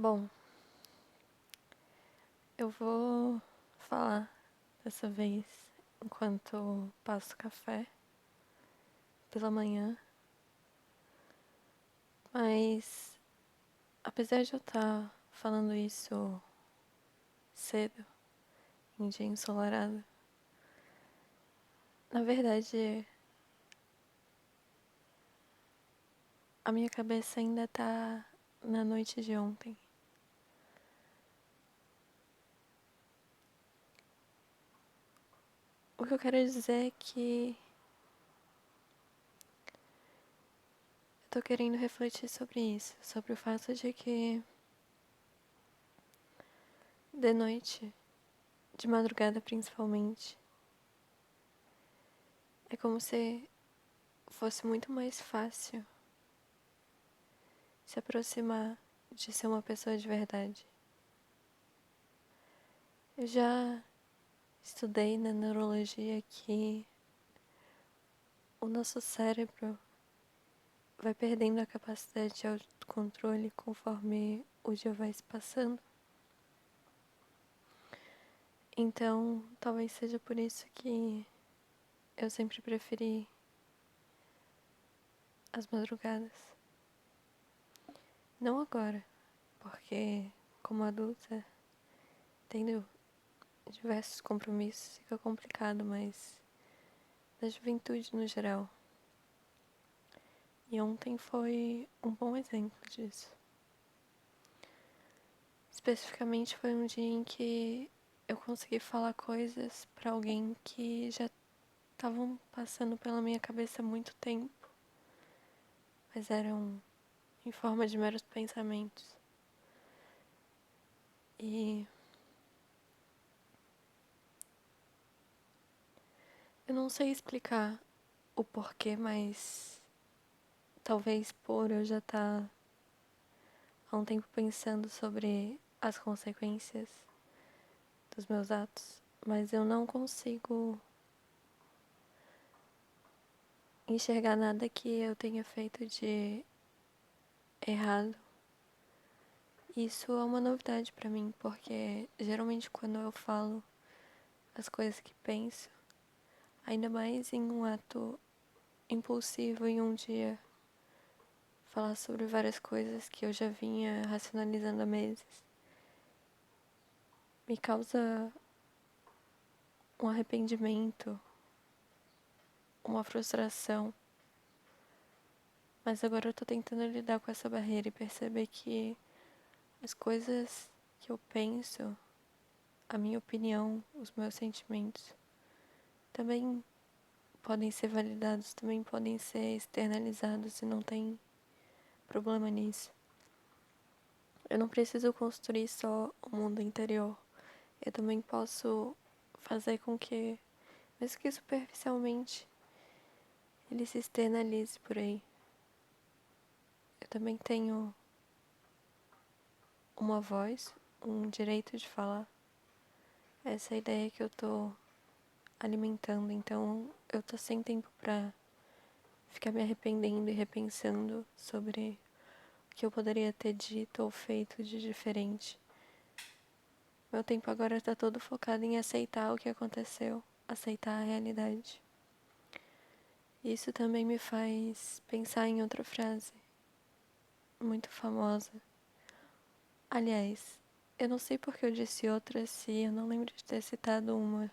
Bom, eu vou falar dessa vez enquanto passo café pela manhã, mas apesar de eu estar falando isso cedo, em dia ensolarado, na verdade a minha cabeça ainda tá na noite de ontem. O que eu quero dizer é que eu tô querendo refletir sobre isso, sobre o fato de que de noite, de madrugada principalmente, é como se fosse muito mais fácil se aproximar de ser uma pessoa de verdade. Eu já estudei na neurologia que o nosso cérebro vai perdendo a capacidade de autocontrole conforme o dia vai se passando. Então, talvez seja por isso que eu sempre preferi as madrugadas. Não agora, porque como adulta, tendo diversos compromissos, fica complicado, mas na juventude no geral. E ontem foi um bom exemplo disso. Especificamente foi um dia em que eu consegui falar coisas pra alguém que já estavam passando pela minha cabeça há muito tempo, mas eram em forma de meros pensamentos. E eu não sei explicar o porquê, mas talvez por eu já estar há um tempo pensando sobre as consequências dos meus atos, mas eu não consigo enxergar nada que eu tenha feito de errado. Isso é uma novidade pra mim, porque geralmente quando eu falo as coisas que penso, ainda mais em um ato impulsivo em um dia, falar sobre várias coisas que eu já vinha racionalizando há meses, me causa um arrependimento, uma frustração. Mas agora eu tô tentando lidar com essa barreira e perceber que as coisas que eu penso, a minha opinião, os meus sentimentos, também podem ser validados, também podem ser externalizados e não tem problema nisso. Eu não preciso construir só o mundo interior. Eu também posso fazer com que, mesmo que superficialmente, ele se externalize por aí. Eu também tenho uma voz, um direito de falar. Essa é a ideia que eu tô alimentando, então eu tô sem tempo pra ficar me arrependendo e repensando sobre o que eu poderia ter dito ou feito de diferente. Meu tempo agora tá todo focado em aceitar o que aconteceu, aceitar a realidade. Isso também me faz pensar em outra frase, muito famosa. Aliás, eu não sei porque eu disse outra se eu não lembro de ter citado uma,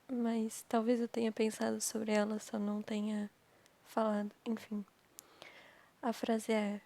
mas talvez eu tenha pensado sobre ela, só não tenha falado. Enfim, a frase é: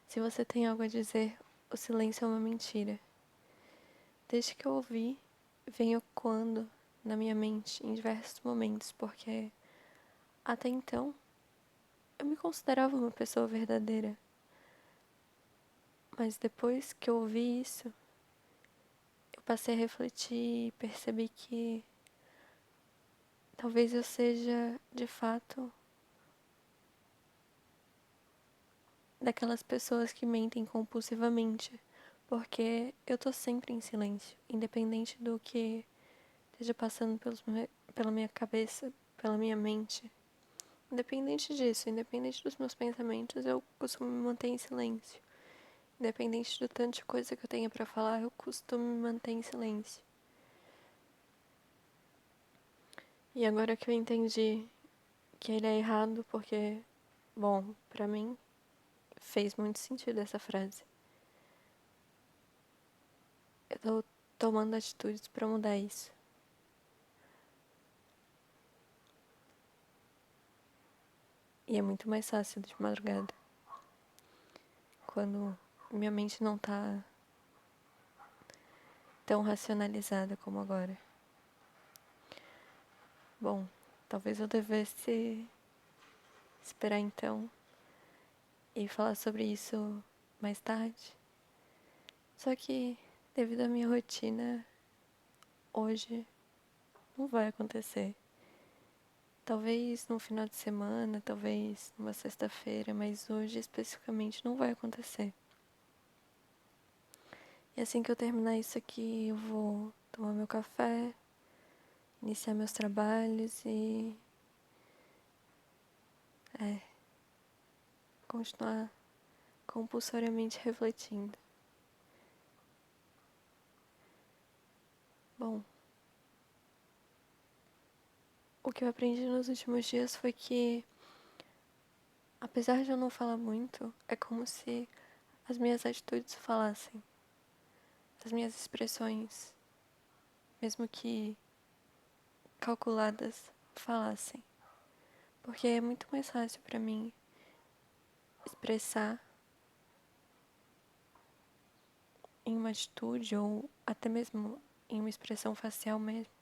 se você tem algo a dizer, o silêncio é uma mentira. Desde que eu ouvi, vem ecoando na minha mente em diversos momentos, porque até então eu me considerava uma pessoa verdadeira. Mas depois que eu ouvi isso, eu passei a refletir e percebi que talvez eu seja, de fato, daquelas pessoas que mentem compulsivamente, porque eu tô sempre em silêncio, independente do que esteja passando pela minha cabeça, pela minha mente. Independente disso, independente dos meus pensamentos, eu costumo me manter em silêncio. independente do tanto de coisa que eu tenha pra falar, eu costumo me manter em silêncio. E agora que eu entendi que ele é errado, porque, bom, pra mim fez muito sentido essa frase. Eu tô tomando atitudes pra mudar isso. E é muito mais fácil de madrugada, quando minha mente não tá tão racionalizada como agora. Bom, talvez eu devesse esperar então e falar sobre isso mais tarde. Só que, devido à minha rotina, hoje não vai acontecer. Talvez no final de semana, talvez numa sexta-feira, mas hoje especificamente não vai acontecer. E assim que eu terminar isso aqui, eu vou tomar meu café, iniciar meus trabalhos e continuar compulsoriamente refletindo. Bom, o que eu aprendi nos últimos dias foi que, apesar de eu não falar muito, é como se as minhas atitudes falassem, as minhas expressões, mesmo que calculadas, falassem. Porque é muito mais fácil pra mim expressar em uma atitude ou até mesmo em uma expressão facial mesmo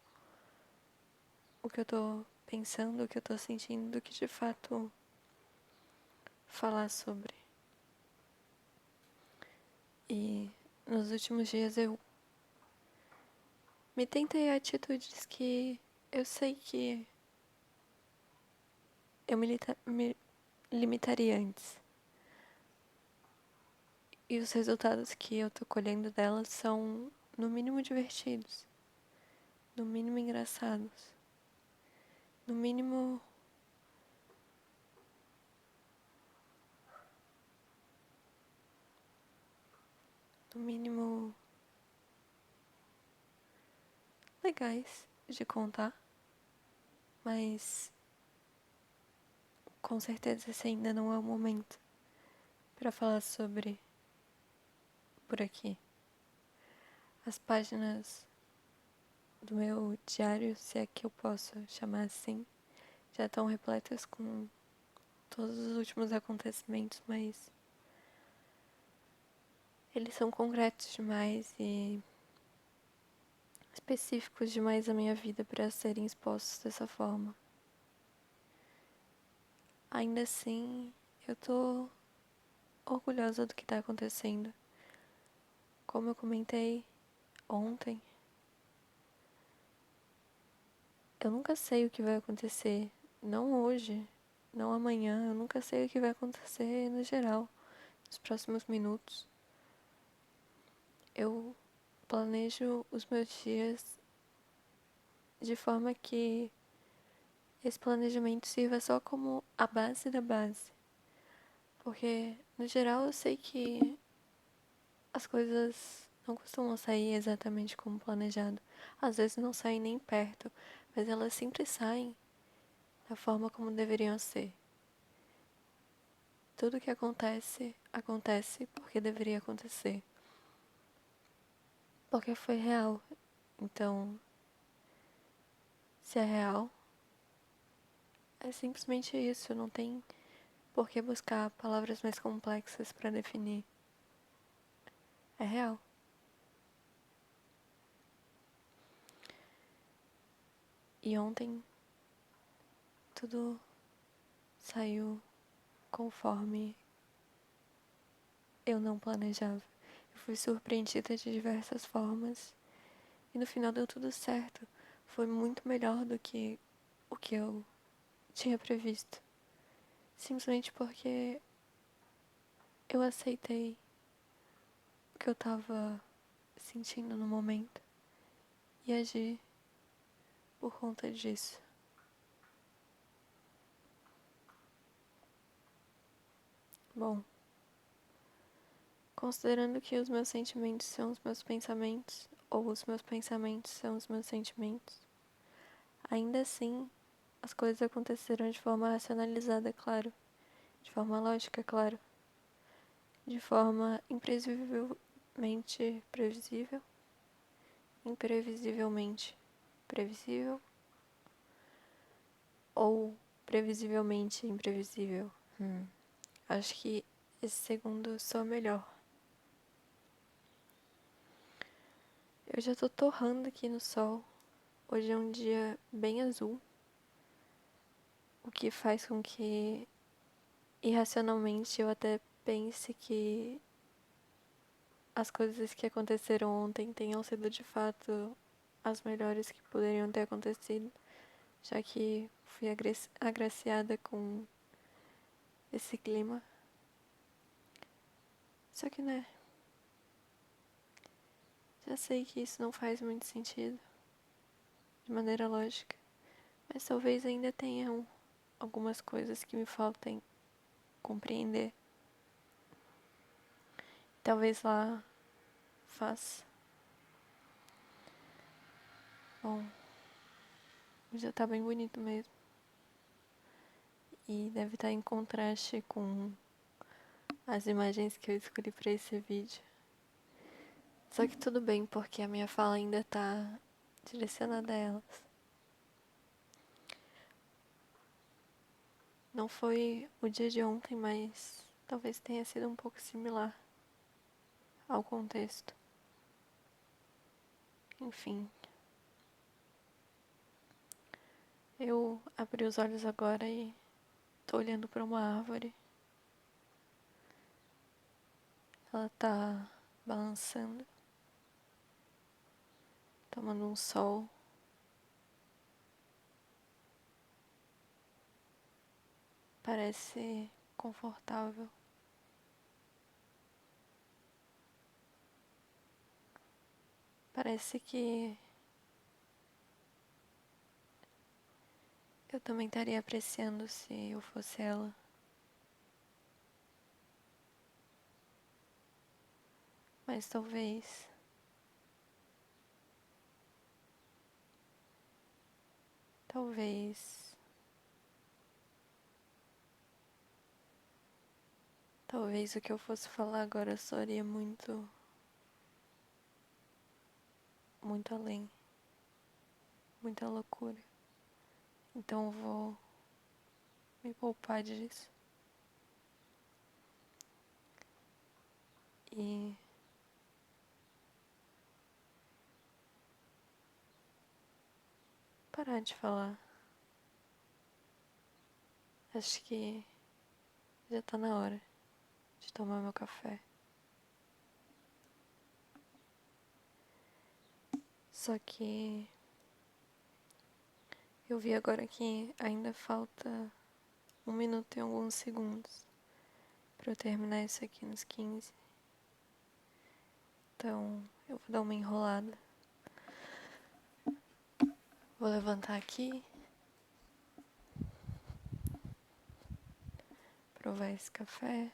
o que eu tô pensando, o que eu tô sentindo, do que de fato falar sobre. E nos últimos dias eu me tentei atitudes que eu sei que eu me limitaria antes. E os resultados que eu tô colhendo delas são, no mínimo, divertidos, no mínimo, engraçados, no mínimo, no mínimo, legais de contar, mas com certeza esse ainda não é o momento para falar sobre por aqui. As páginas do meu diário, se é que eu posso chamar assim, já estão repletas com todos os últimos acontecimentos, mas eles são concretos demais e específicos demais à minha vida para serem expostos dessa forma. Ainda assim, eu tô orgulhosa do que tá acontecendo. Como eu comentei ontem, eu nunca sei o que vai acontecer. Não hoje, não amanhã. Eu nunca sei o que vai acontecer no geral, nos próximos minutos. Eu planejo os meus dias de forma que esse planejamento sirva só como a base da base. Porque, no geral, eu sei que as coisas não costumam sair exatamente como planejado. Às vezes não saem nem perto, mas elas sempre saem da forma como deveriam ser. Tudo que acontece, acontece porque deveria acontecer. Porque foi real. Então, se é real, é simplesmente isso. Não tem por que buscar palavras mais complexas para definir. É real. E ontem tudo saiu conforme eu não planejava. Eu fui surpreendida de diversas formas e no final deu tudo certo. Foi muito melhor do que o que eu tinha previsto. Simplesmente porque eu aceitei o que eu tava sentindo no momento e agi por conta disso. Bom, Considerando que os meus sentimentos são os meus pensamentos, ou os meus pensamentos são os meus sentimentos, ainda assim, as coisas aconteceram de forma racionalizada, claro, de forma lógica, claro, de forma imprevisivelmente previsível, imprevisivelmente previsível, ou previsivelmente imprevisível. Acho que esse segundo soa melhor. Eu já tô torrando aqui no sol. Hoje é um dia bem azul, o que faz com que, irracionalmente, eu até pense que as coisas que aconteceram ontem tenham sido de fato as melhores que poderiam ter acontecido, já que fui agraciada com esse clima. Só que, né, já sei que isso não faz muito sentido, de maneira lógica, mas talvez ainda tenham algumas coisas que me faltem compreender. Talvez lá faça. Bom, já tá bem bonito mesmo. E deve estar em contraste com as imagens que eu escolhi para esse vídeo. Só que tudo bem, porque a minha fala ainda tá direcionada a elas. Não foi o dia de ontem, mas talvez tenha sido um pouco similar ao contexto. Enfim. Eu abri os olhos agora e tô olhando para uma árvore. Ela tá balançando, tomando um sol. Parece confortável. Parece que eu também estaria apreciando se eu fosse ela. Mas talvez. Talvez. Talvez o que eu fosse falar agora soaria muito. Muito além. Muita loucura. Então eu vou me poupar disso. E parar de falar. Acho que já tá na hora de tomar meu café. Só que eu vi agora que ainda falta 1 minuto e alguns segundos pra eu terminar isso aqui nos 15. Então eu vou dar uma enrolada. Vou levantar aqui, provar esse café.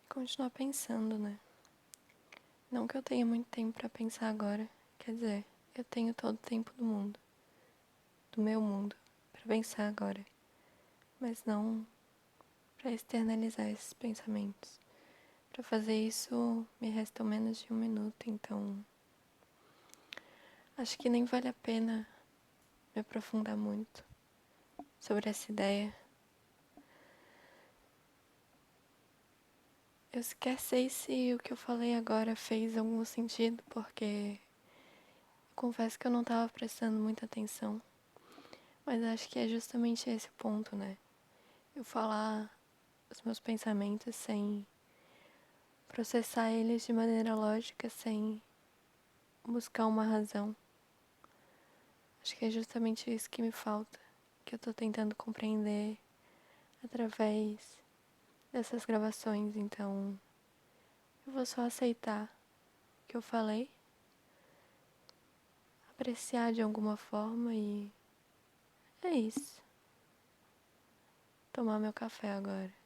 E continuar pensando, né? Não que eu tenha muito tempo pra pensar agora. Quer dizer, eu tenho todo o tempo do mundo. Do meu mundo. Pra pensar agora. Mas não pra externalizar esses pensamentos. Pra fazer isso, me restam menos de 1 minuto, então acho que nem vale a pena me aprofundar muito sobre essa ideia. Eu sequer sei se o que eu falei agora fez algum sentido, porque confesso que eu não tava prestando muita atenção. Mas acho que é justamente esse o ponto, né? Eu falar os meus pensamentos sem processar eles de maneira lógica, sem buscar uma razão. Acho que é justamente isso que me falta, que eu tô tentando compreender através dessas gravações. Então, eu vou só aceitar o que eu falei, apreciar de alguma forma e é isso. tomar meu café agora.